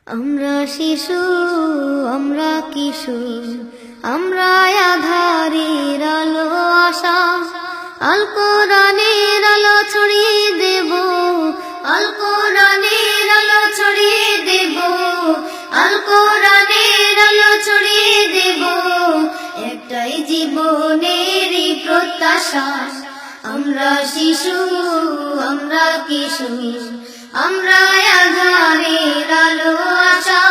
আমরা শিশু, আমরা কিশোর, আমরা আধারের আলো আশা, আল কোরআনের আলো ছড়িয়ে দেব, আল কোরআনের আলো ছড়িয়ে দেব, আল কোরআনের আলো ছড়িয়ে দেব। একটাই জীবনের প্রত্যাশা, আমরা শিশু, আমরা কিশোর, আমরা আধারের আলো আশা,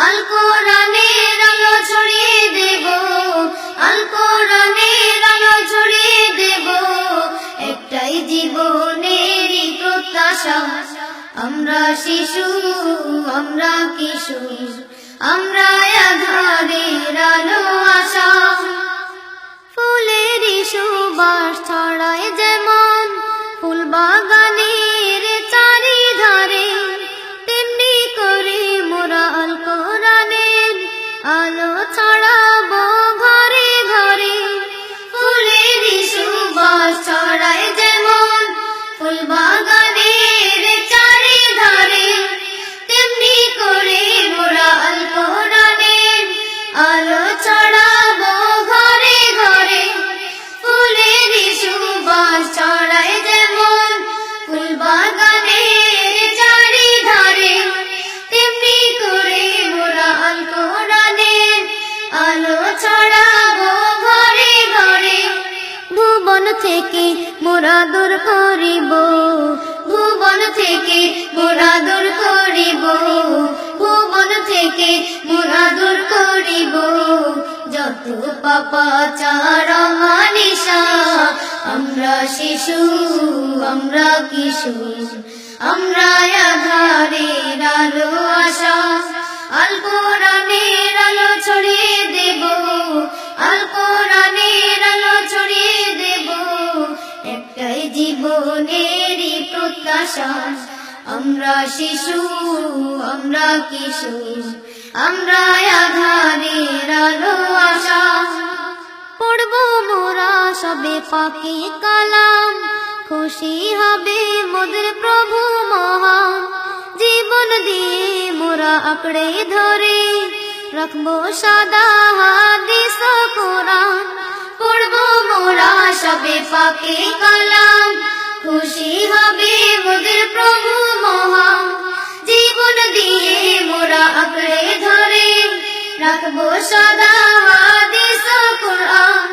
আল কোরআনের আলো ছড়িয়ে দেব, আল কোরআনের আলো ছড়িয়ে দেব। একটাই জীবনের প্রত্যাশা, আমরা শিশু, আমরা কিশোর, আমরা আধারের আলো আশা। ফুলের সুবাস ছড়ায় যেমন ফুল বাগানের চারিধারে, তেমনি করে মোরা আল কোরআনের আলো ছড়াবো ঘরে ঘরে। ফুলের সুবাস ছড়ায় যেমন ফুল বাগানের চারিধারে, তেমনি করে মোরা আল কোরআনের আলো ছড়াবো ঘরে ঘরে। ফুলের সুবাস ছড়ায় যেমন ফুল বাগানের চারিধারে, তেমনি করে মোরা আল কোরআনের আলো ছড়াবো ঘরে ঘরে। ভুবন থেকে মোরা দূর করিব, ভুবন থেকে মোরা দূর করিব, ভুবন থেকে মোরা দূর করিব যত পাপাচার অমানিসা। আমরা শিশু, আমরা কিশোর, আমরা আধারের আলো আশা, আল কোরআনের আলো ছড়িয়ে দেব, আল কোরআনের আলো ছড়িয়ে দেব। একটাই জীবনের প্রত্যাশা, আমরা শিশু, আমরা কিশোর, আমরা আধারের আলো আশা। পড়ব মোরা সবে পাকে কালাম, খুশি হবে মোদের প্রভু মহান। জীবন দিয়ে মোরা আঁকড়ে ধরে রাখবো সাদা হাদিস ও কোরআন। পড়ব মোরা সবে পাকে কালাম, খুশি হবে মোদের প্রভু মহান। জীবন দিয়ে মোরা আঁকড়ে ধরে রাখবো সাদা হাদিস ও কোরআন।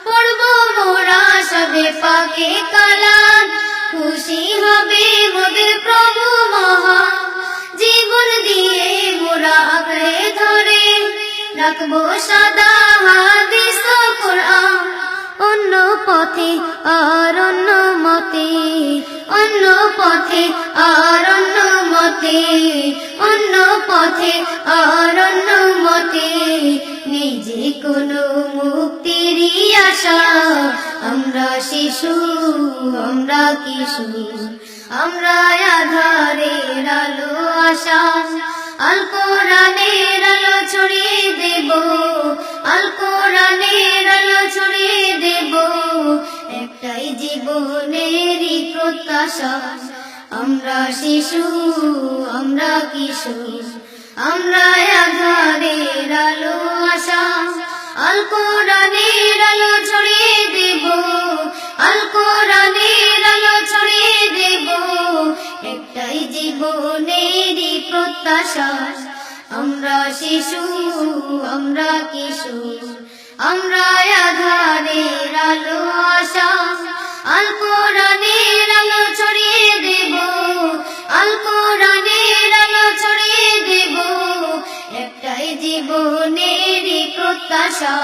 পড়ব মোরা সবে পাকে কালাম, খুশি হবে মোদের প্রভু মহান। জীবন দিয়ে মোরা আঁকড়ে ধরে রাখবো সাদা হাদিস ও কোরআন। অন্য পথে আর অন্য মতে, অন্য পথে আর অন্য মতে, অন্য পথে আর অন্য মতে নেই যে কোনো মুক্তির আশা। আমরা শিশু, আমরা কিশোর, আমরা আধারের আলো আশা, আল কোরআনের আলো ছড়িয়ে দেব, আল কোরআনের আলো ছড়িয়ে দেব। একটাই জীবনের প্রত্যাশা, আমরা শিশু, আমরা কিশোর, আমরা আধারের আলো আশা, আল কোরআনের আলো ছড়িয়ে দেব, আল কোরআনের আলো ছড়িয়ে দেব। একটাই জীবনের প্রত্যাশা, আমরা শিশু, আমরা কিশোর, আমরা আধারের আলো আশা, আল কোরআনের আলো ছড়িয়ে দেব, আল কোরআনের আলো ছড়িয়ে দেব। একটাই জীবনের প্রত্যাশা,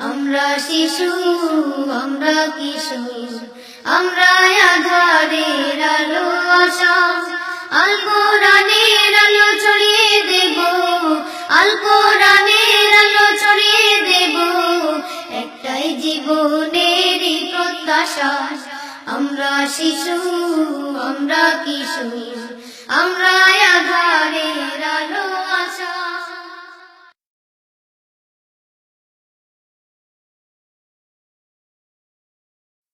আমরা শিশু, আমরা কিশোর, আমরা আধারের আলো আশা, আল কোরআনের আলো ছড়িয়ে দেব, আল কোরআনের আলো ছড়িয়ে দেব। একটাই জীবনের প্রত্যাশা, আমরা শিশু, আমরা কিশোর, আমরা আধারের আলো